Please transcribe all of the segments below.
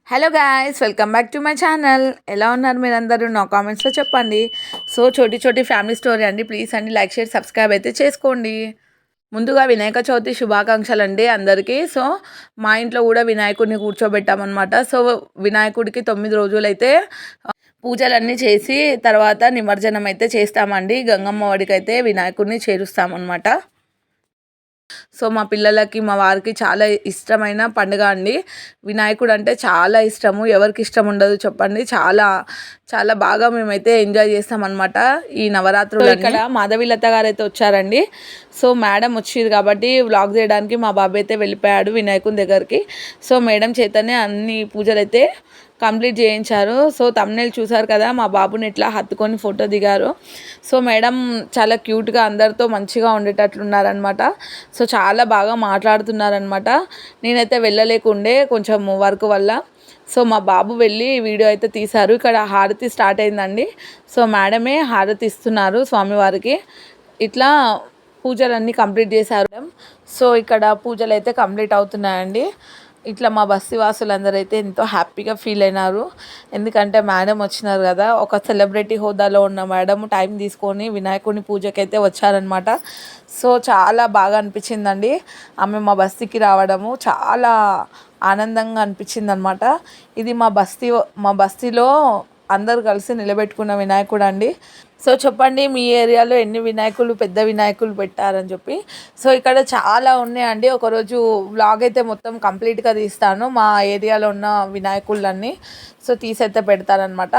Hello guys, welcome back to my channel. ఎలా ఉన్నారు మీరందరూ? నా కామెంట్స్లో చెప్పండి. సో చోటి చోటి ఫ్యామిలీ స్టోరీ అండి. ప్లీజ్ అండి లైక్ షేర్ సబ్స్క్రైబ్ అయితే చేసుకోండి. ముందుగా వినాయక చవితి శుభాకాంక్షలు అండి అందరికీ. సో మా ఇంట్లో కూడా వినాయకుడిని కూర్చోబెట్టామన్నమాట. సో వినాయకుడికి 9 రోజులైతే పూజలన్నీ చేసి తర్వాత నిమజ్జనం అయితే చేస్తామండి. గంగమ్మ వాడికి అయితే వినాయకుడిని చేరుస్తామన్నమాట. సో మా పిల్లలకి మా వారికి చాలా ఇష్టమైన పండుగ అండి. వినాయకుడు అంటే చాలా ఇష్టము. ఎవరికి ఇష్టం ఉండదు చెప్పండి. చాలా చాలా బాగా మేమైతే ఎంజాయ్ చేస్తామన్నమాట ఈ నవరాత్రులు. ఇక్కడ మాధవీలత గారు అయితే వచ్చారండి. సో మేడం వచ్చింది కాబట్టి వ్లాగ్ చేయడానికి మా బాబాయ్ అయితే వెళ్ళిపోయాడు వినాయకుని దగ్గరికి. సో మేడం చేతనే అన్ని పూజలు అయితే కంప్లీట్ చేయించారు. సో తమ్నేల్ చూసారు కదా, మా బాబుని ఇట్లా హత్తుకొని ఫోటో దిగారు. సో మేడం చాలా క్యూట్గా అందరితో మంచిగా ఉండేటట్లున్నారనమాట. సో చాలా బాగా మాట్లాడుతున్నారనమాట. నేనైతే వెళ్ళలేకుండే కొంచెం వర్క్ వల్ల. సో మా బాబు వెళ్ళి వీడియో అయితే తీశారు. ఇక్కడ హారతి స్టార్ట్ అయిందండి. సో మేడమే హారతి ఇస్తున్నారు స్వామివారికి. ఇట్లా పూజలన్నీ కంప్లీట్ చేశారు. సో ఇక్కడ పూజలు అయితే కంప్లీట్ అవుతున్నాయండి. ఇట్లా మా బస్తీ వాసులందరూ అయితే ఎంతో హ్యాపీగా ఫీల్ అయినారు. ఎందుకంటే మేడం వచ్చినారు కదా, ఒక సెలబ్రిటీ హోదాలో ఉన్న మేడం టైం తీసుకొని వినాయకుడిని పూజకైతే వచ్చారనమాట. సో చాలా బాగా అనిపించిందండి ఆమె మా బస్తీకి రావడము. చాలా ఆనందంగా అనిపించింది అనమాట. ఇది మా బస్తీలో అందరు కలిసి నిలబెట్టుకున్న వినాయకుడు అండి. సో చెప్పండి, మీ ఏరియాలో ఎన్ని వినాయకులు, పెద్ద వినాయకులు పెట్టారని చెప్పి. సో ఇక్కడ చాలా ఉన్నాయండి. ఒకరోజు వ్లాగ్ అయితే మొత్తం కంప్లీట్గా తీస్తాను మా ఏరియాలో ఉన్న వినాయకులన్నీ. సో తీసైతే పెడతారనమాట.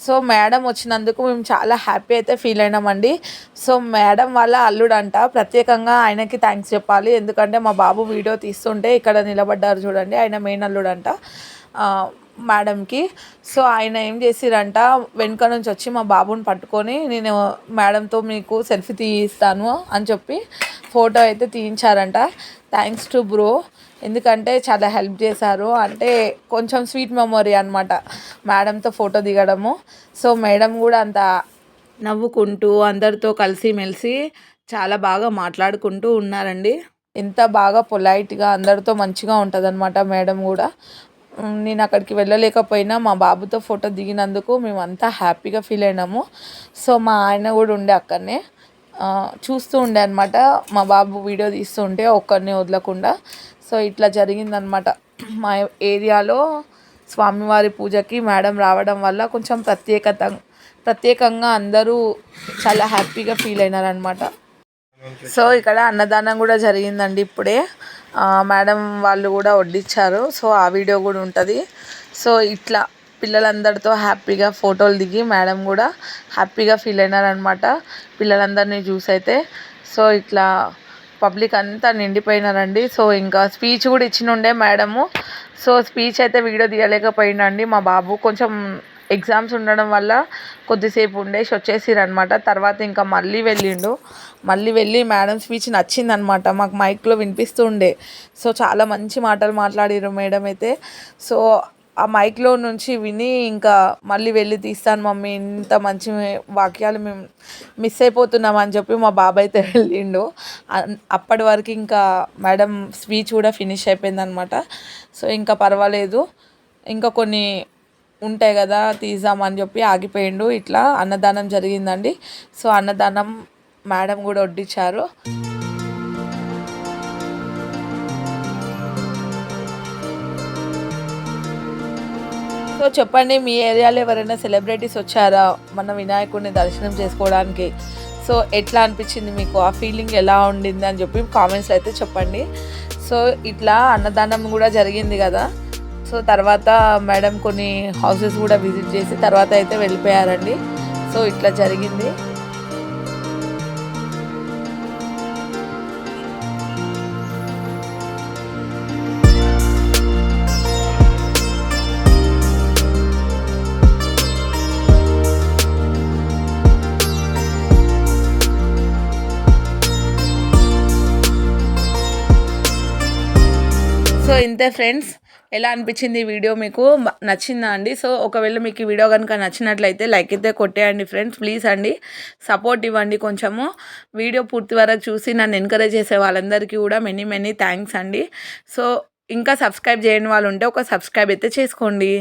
సో మేడం వచ్చినందుకు మేము చాలా హ్యాపీ అయితే ఫీల్ అయినామండి. సో మేడం వాళ్ళ అల్లుడంట, ప్రత్యేకంగా ఆయనకి థ్యాంక్స్ చెప్పాలి. ఎందుకంటే మా బాబు వీడియో తీస్తుంటే ఇక్కడ నిలబడ్డారు చూడండి, ఆయన మెయిన్ అల్లుడంట మేడంకి. సో ఆయన ఏం చేసిరంట, వెనుక నుంచి వచ్చి మా బాబుని పట్టుకొని నేను మేడంతో మీకు సెల్ఫీ తీయిస్తాను అని చెప్పి ఫోటో అయితే తీయించారంట. థ్యాంక్స్ టు బ్రో, ఎందుకంటే చాలా హెల్ప్ చేశారు. అంటే కొంచెం స్వీట్ మెమొరీ అనమాట మేడంతో ఫోటో దిగడము. సో మేడం కూడా అంత నవ్వుకుంటూ అందరితో కలిసిమెలిసి చాలా బాగా మాట్లాడుకుంటూ ఉన్నారండి. ఎంత బాగా పొలైట్గా అందరితో మంచిగా ఉంటుందన్నమాట మేడం కూడా. నేను అక్కడికి వెళ్ళలేకపోయినా మా బాబుతో ఫోటో దిగినందుకు మేమంతా హ్యాపీగా ఫీల్ అయినాము. సో మా ఆయన కూడా ఉండే అక్కడనే చూస్తూ ఉండే అనమాట. మా బాబు వీడియో తీస్తూ ఉంటే ఒక్కరిని వదలకుండా. సో ఇట్లా జరిగిందనమాట మా ఏరియాలో. స్వామివారి పూజకి మేడం రావడం వల్ల కొంచెం ప్రత్యేకంగా అందరూ చాలా హ్యాపీగా ఫీల్ అయినారనమాట. సో ఇక్కడ అన్నదానం కూడా జరిగిందండి ఇప్పుడే. మేడం వాళ్ళు కూడా వడ్డించారు. సో ఆ వీడియో కూడా ఉంటుంది. సో ఇట్లా పిల్లలందరితో హ్యాపీగా ఫోటోలు దిగి మేడం కూడా హ్యాపీగా ఫీల్ అయినారనమాట పిల్లలందరినీ చూసి అయితే. సో ఇట్లా పబ్లిక్ అంతా నిండిపోయినారండి. సో ఇంకా స్పీచ్ కూడా ఇచ్చినుండే మేడము. సో స్పీచ్ అయితే వీడియో తీయలేకపోయినండి. మా బాబు కొంచెం ఎగ్జామ్స్ ఉండడం వల్ల కొద్దిసేపు ఉండేసి వచ్చేసిరనమాట. తర్వాత ఇంకా మళ్ళీ వెళ్ళి మేడం స్పీచ్ నచ్చిందనమాట, మాకు మైక్లో వినిపిస్తూ ఉండే. సో చాలా మంచి మాటలు మాట్లాడారు మేడం అయితే. సో ఆ మైక్లో నుంచి విని ఇంకా మళ్ళీ వెళ్ళి తీస్తాను మమ్మీ, ఇంత మంచి వాక్యాలు మేము మిస్ అయిపోతున్నామని చెప్పి మా బాబాయ్ అయితే వెళ్ళిండు. అప్పటి వరకు ఇంకా మేడం స్పీచ్ కూడా ఫినిష్ అయిపోయిందనమాట. సో ఇంకా పర్వాలేదు, ఇంకా కొన్ని ఉంటాయి కదా తీద్దామని చెప్పి ఆగిపోయిండు. ఇట్లా అన్నదానం జరిగిందండి. సో అన్నదానం మేడం కూడా వడ్డించారు. సో చెప్పండి, మీ ఏరియాలో ఎవరైనా సెలబ్రిటీస్ వచ్చారా మన వినాయకుడిని దర్శనం చేసుకోవడానికి? సో ఎట్లా అనిపించింది మీకు, ఆ ఫీలింగ్ ఎలా ఉండింది అని చెప్పి కామెంట్స్లో అయితే చెప్పండి. సో ఇట్లా అన్నదానం కూడా జరిగింది కదా. సో తర్వాత మేడం కొన్ని హౌసెస్ కూడా విజిట్ చేసి తర్వాత అయితే వెళ్ళిపోయారండి. సో ఇట్లా జరిగింది. సో ఇంతే ఫ్రెండ్స్, ఎలా అనిపించింది ఈ వీడియో, మీకు నచ్చిందా అండి? సో ఒకవేళ మీకు ఈ వీడియో కనుక నచ్చినట్లయితే లైక్ అయితే కొట్టేయండి ఫ్రెండ్స్, ప్లీజ్ అండి. సపోర్ట్ ఇవ్వండి కొంచెము. వీడియో పూర్తి వరకు చూసి నన్ను ఎంకరేజ్ చేసే వాళ్ళందరికీ కూడా మెనీ థ్యాంక్స్ అండి. సో ఇంకా సబ్స్క్రైబ్ చేయని వాళ్ళు ఉంటే ఒక సబ్స్క్రైబ్ అయితే చేసుకోండి.